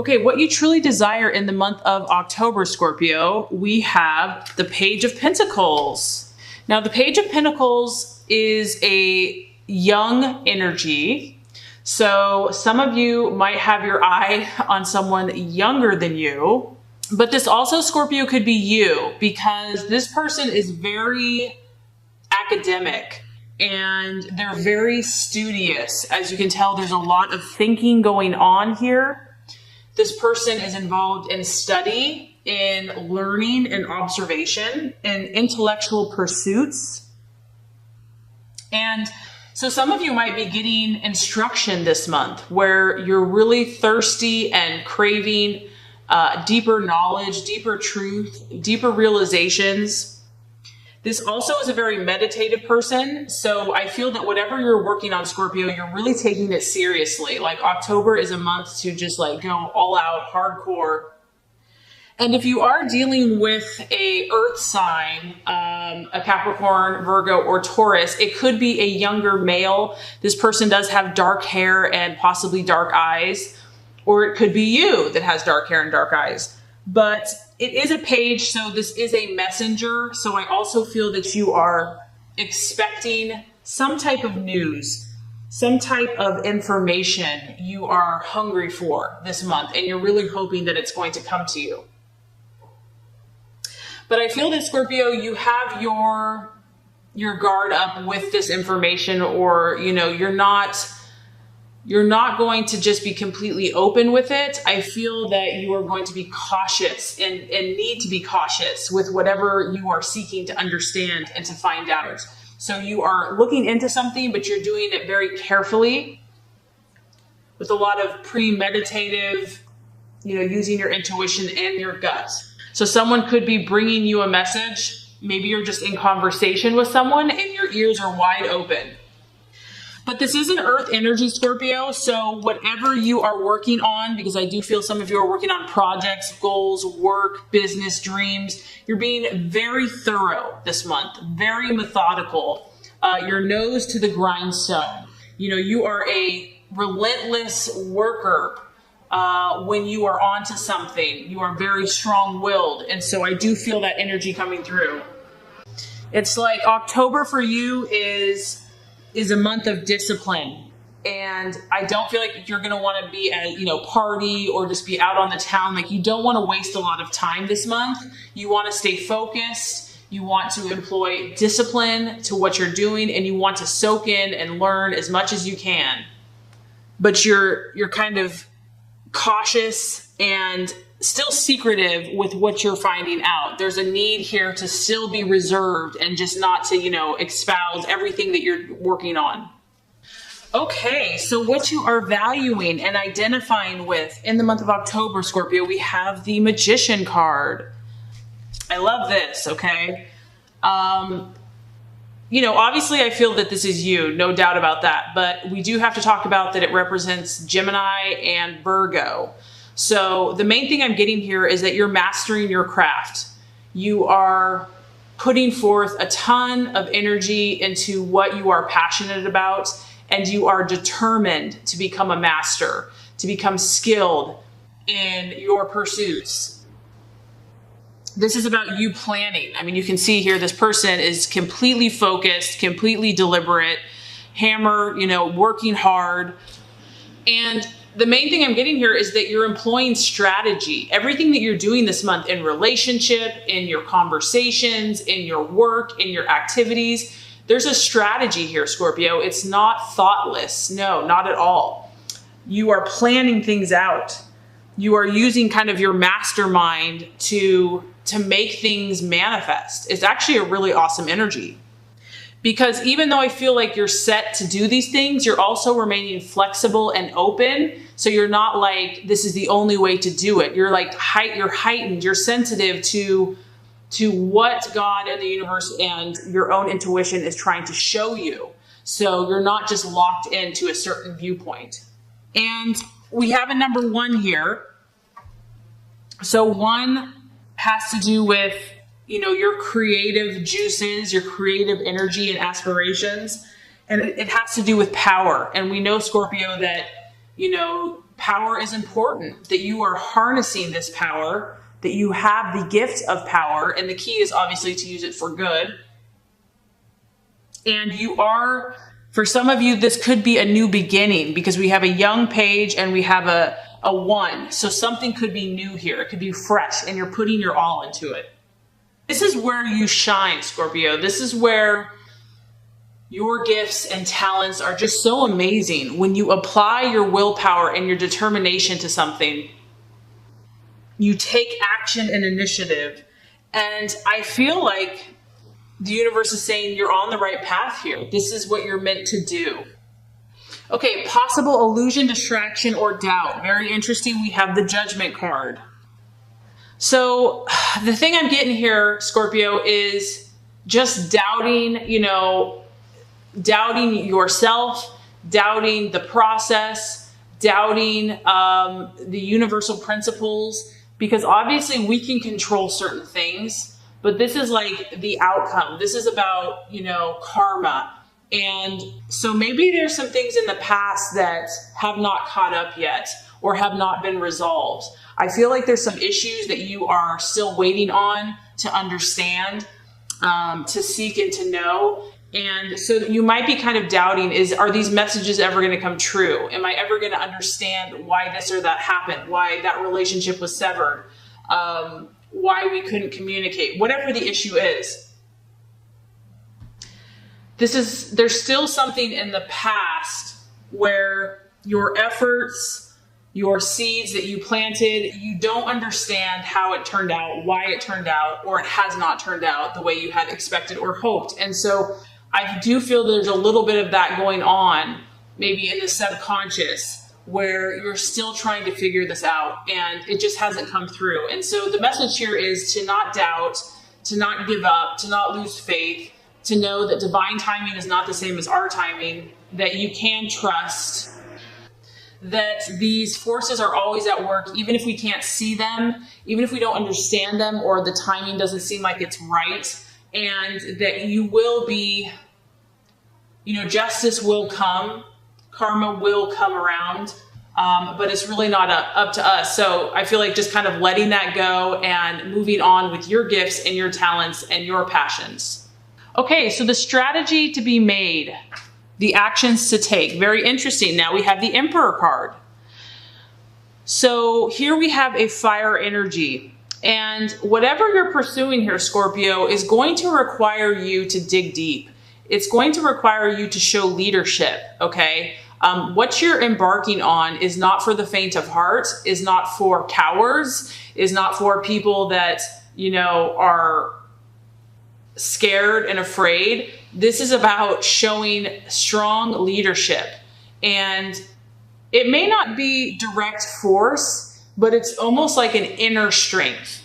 Okay, what you truly desire in the month of October, Scorpio, we have the Page of Pentacles. Now, the Page of Pentacles is a young energy. So some of you might have your eye on someone younger than you, but this also, Scorpio, could be you, because this person is very academic and they're very studious. As you can tell, there's a lot of thinking going on here. This person is involved in study, in learning and observation, and intellectual pursuits. And so some of you might be getting instruction this month where you're really thirsty and craving deeper knowledge, deeper truth, deeper realizations. This also is a very meditative person. So I feel that whatever you're working on, Scorpio, you're really taking it seriously. Like October is a month to just like go all out hardcore. And if you are dealing with a earth sign, a Capricorn, Virgo, or Taurus, it could be a younger male. This person does have dark hair and possibly dark eyes, or it could be you that has dark hair and dark eyes. But it is a page, so this is a messenger. So I also feel that you are expecting some type of news, some type of information you are hungry for this month, and you're really hoping that it's going to come to you. But I feel that, Scorpio, you have your guard up with this information, or, you know, you're not going to just be completely open with it. I feel that you are going to be cautious and need to be cautious with whatever you are seeking to understand and to find out. So you are looking into something, but you're doing it very carefully with a lot of premeditative, you know, using your intuition and your gut. So someone could be bringing you a message. Maybe you're just in conversation with someone and your ears are wide open. But this is an earth energy, Scorpio, so whatever you are working on, because I do feel some of you are working on projects, goals, work, business, dreams, you're being very thorough this month, very methodical, your nose to the grindstone. You know, you are a relentless worker when you are onto something. You are very strong-willed, and so I do feel that energy coming through. It's like October for you is a month of discipline. And I don't feel like you're going to want to be at, you know, party or just be out on the town. Like, you don't want to waste a lot of time this month. You want to stay focused. You want to employ discipline to what you're doing, and you want to soak in and learn as much as you can. But you're kind of cautious and still secretive with what you're finding out. There's a need here to still be reserved and just not to, you know, espouse everything that you're working on. Okay, so what you are valuing and identifying with in the month of October, Scorpio, we have the Magician card. I love this, okay? You know, obviously I feel that this is you, no doubt about that, but we do have to talk about that it represents Gemini and Virgo. So the main thing I'm getting here is that you're mastering your craft. You are putting forth a ton of energy into what you are passionate about, and you are determined to become a master, to become skilled in your pursuits. This is about you planning. I mean, you can see here, this person is completely focused, completely deliberate, hammer, you know, working hard. And the main thing I'm getting here is that you're employing strategy. Everything that you're doing this month in relationship, in your conversations, in your work, in your activities, there's a strategy here, Scorpio. It's not thoughtless. No, not at all. You are planning things out. You are using kind of your mastermind to make things manifest. It's actually a really awesome energy. Because even though I feel like you're set to do these things, you're also remaining flexible and open. So you're not like, this is the only way to do it. You're like, you're heightened, you're sensitive to what God and the universe and your own intuition is trying to show you. So you're not just locked into a certain viewpoint. And we have a number 1 here. So 1 has to do with, you know, your creative juices, your creative energy and aspirations. And it has to do with power. And we know, Scorpio, that, you know, power is important, that you are harnessing this power, that you have the gift of power, and the key is obviously to use it for good. And you are, for some of you, this could be a new beginning because we have a young page and we have a 1. So something could be new here. It could be fresh and you're putting your all into it. This is where you shine, Scorpio. This is where your gifts and talents are just so amazing. When you apply your willpower and your determination to something, you take action and initiative. And I feel like the universe is saying you're on the right path here. This is what you're meant to do. Okay, possible illusion, distraction, or doubt. Very interesting. We have the Judgment card. So the thing I'm getting here, Scorpio, is just doubting, doubting yourself, doubting the process, doubting the universal principles, because obviously we can control certain things, but this is like the outcome. This is about, karma. And so maybe there's some things in the past that have not caught up yet or have not been resolved. I feel like there's some issues that you are still waiting on to understand, to seek and to know. And so you might be kind of doubting, are these messages ever going to come true? Am I ever going to understand why this or that happened? Why that relationship was severed? Why we couldn't communicate? Whatever the issue is. There's still something in the past where your efforts, your seeds that you planted, you don't understand how it turned out, why it turned out, or it has not turned out the way you had expected or hoped. And so I do feel there's a little bit of that going on, maybe in the subconscious, where you're still trying to figure this out and it just hasn't come through. And so the message here is to not doubt, to not give up, to not lose faith, to know that divine timing is not the same as our timing, that you can trust, that these forces are always at work, even if we can't see them, even if we don't understand them, or the timing doesn't seem like it's right, and that you will be, justice will come, karma will come around, but it's really not up to us. So I feel like just kind of letting that go and moving on with your gifts and your talents and your passions. Okay, so the strategy to be made, the actions to take. Very interesting. Now we have the Emperor card. So here we have a fire energy. And whatever you're pursuing here, Scorpio, is going to require you to dig deep. It's going to require you to show leadership, okay? What you're embarking on is not for the faint of heart, is not for cowards, is not for people that, are scared and afraid. This is about showing strong leadership. And it may not be direct force, but it's almost like an inner strength.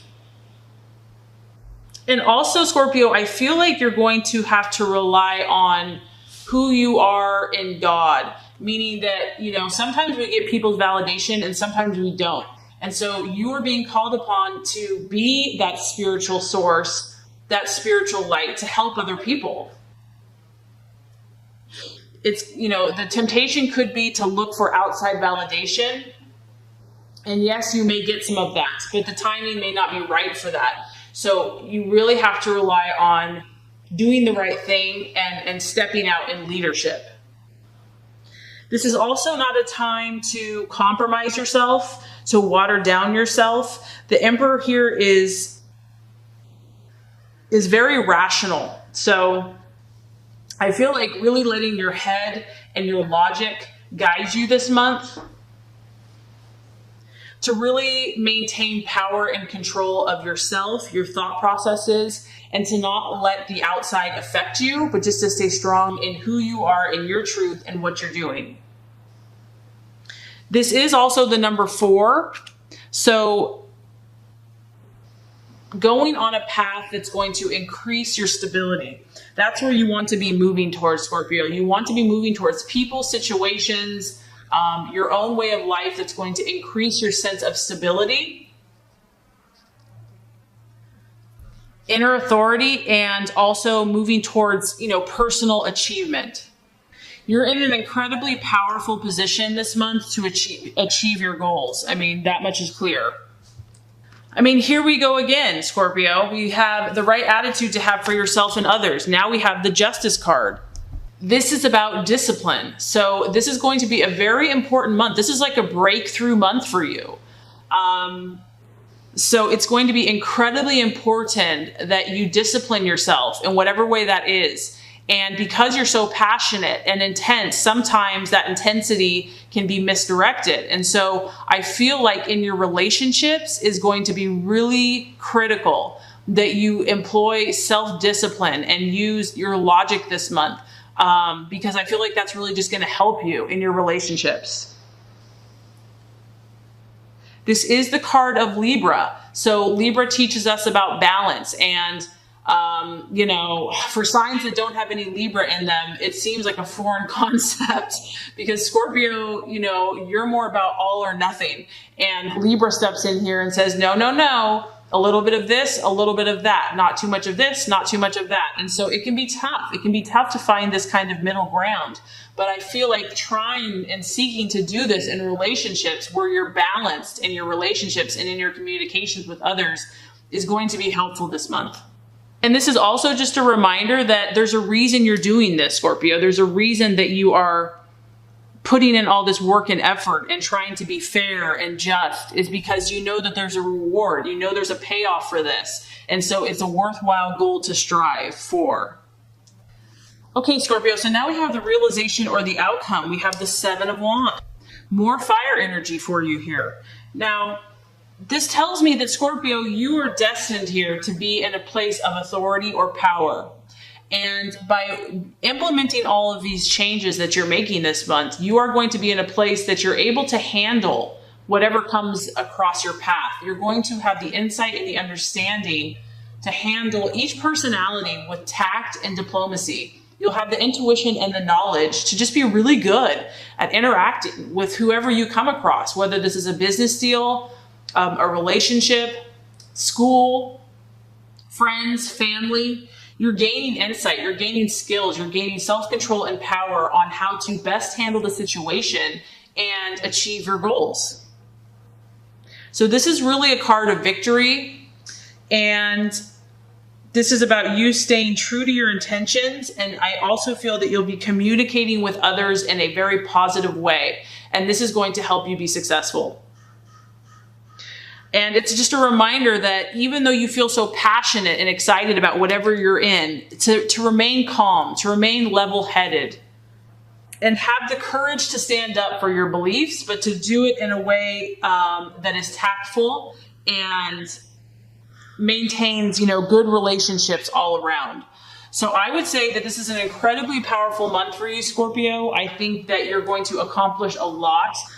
And also, Scorpio, I feel like you're going to have to rely on who you are in God, meaning that, sometimes we get people's validation and sometimes we don't. And so you are being called upon to be that spiritual source, that spiritual light to help other people. It's, the temptation could be to look for outside validation. And yes, you may get some of that, but the timing may not be right for that. So you really have to rely on doing the right thing and stepping out in leadership. This is also not a time to compromise yourself, to water down yourself. The Emperor here is very rational. So I feel like really letting your head and your logic guide you this month to really maintain power and control of yourself, your thought processes, and to not let the outside affect you, but just to stay strong in who you are, in your truth, and what you're doing. This is also the number 4. So going on a path that's going to increase your stability. That's where you want to be moving towards, Scorpio. You want to be moving towards people, situations, your own way of life that's going to increase your sense of stability, inner authority, and also moving towards, personal achievement. You're in an incredibly powerful position this month to achieve your goals. I mean, that much is clear. I mean, here we go again, Scorpio. We have the right attitude to have for yourself and others. Now we have the Justice card. This is about discipline. So this is going to be a very important month. This is like a breakthrough month for you. So it's going to be incredibly important that you discipline yourself in whatever way that is. And because you're so passionate and intense, sometimes that intensity can be misdirected. And so I feel like in your relationships is going to be really critical that you employ self-discipline and use your logic this month. Because I feel like that's really just going to help you in your relationships. This is the card of Libra. So Libra teaches us about balance. And, for signs that don't have any Libra in them, it seems like a foreign concept because Scorpio, you're more about all or nothing. And Libra steps in here and says, no, no, no. A little bit of this, a little bit of that, not too much of this, not too much of that. And so it can be tough. It can be tough to find this kind of middle ground. But I feel like trying and seeking to do this in relationships where you're balanced in your relationships and in your communications with others is going to be helpful this month. And this is also just a reminder that there's a reason you're doing this, Scorpio. There's a reason that you are putting in all this work and effort and trying to be fair and just is because you know that there's a reward. There's a payoff for this. And so it's a worthwhile goal to strive for. Okay, Scorpio, so now we have the realization or the outcome. We have the 7 of Wands. More fire energy for you here. Now, this tells me that Scorpio, you are destined here to be in a place of authority or power. And by implementing all of these changes that you're making this month, you are going to be in a place that you're able to handle whatever comes across your path. You're going to have the insight and the understanding to handle each personality with tact and diplomacy. You'll have the intuition and the knowledge to just be really good at interacting with whoever you come across, whether this is a business deal, a relationship, school, friends, family. You're gaining insight, you're gaining skills, you're gaining self-control and power on how to best handle the situation and achieve your goals. So this is really a card of victory, and this is about you staying true to your intentions. And I also feel that you'll be communicating with others in a very positive way, and this is going to help you be successful. And it's just a reminder that even though you feel so passionate and excited about whatever you're in, to remain calm, to remain level-headed, and have the courage to stand up for your beliefs, but to do it in a way that is tactful and maintains, good relationships all around. So I would say that this is an incredibly powerful month for you, Scorpio. I think that you're going to accomplish a lot.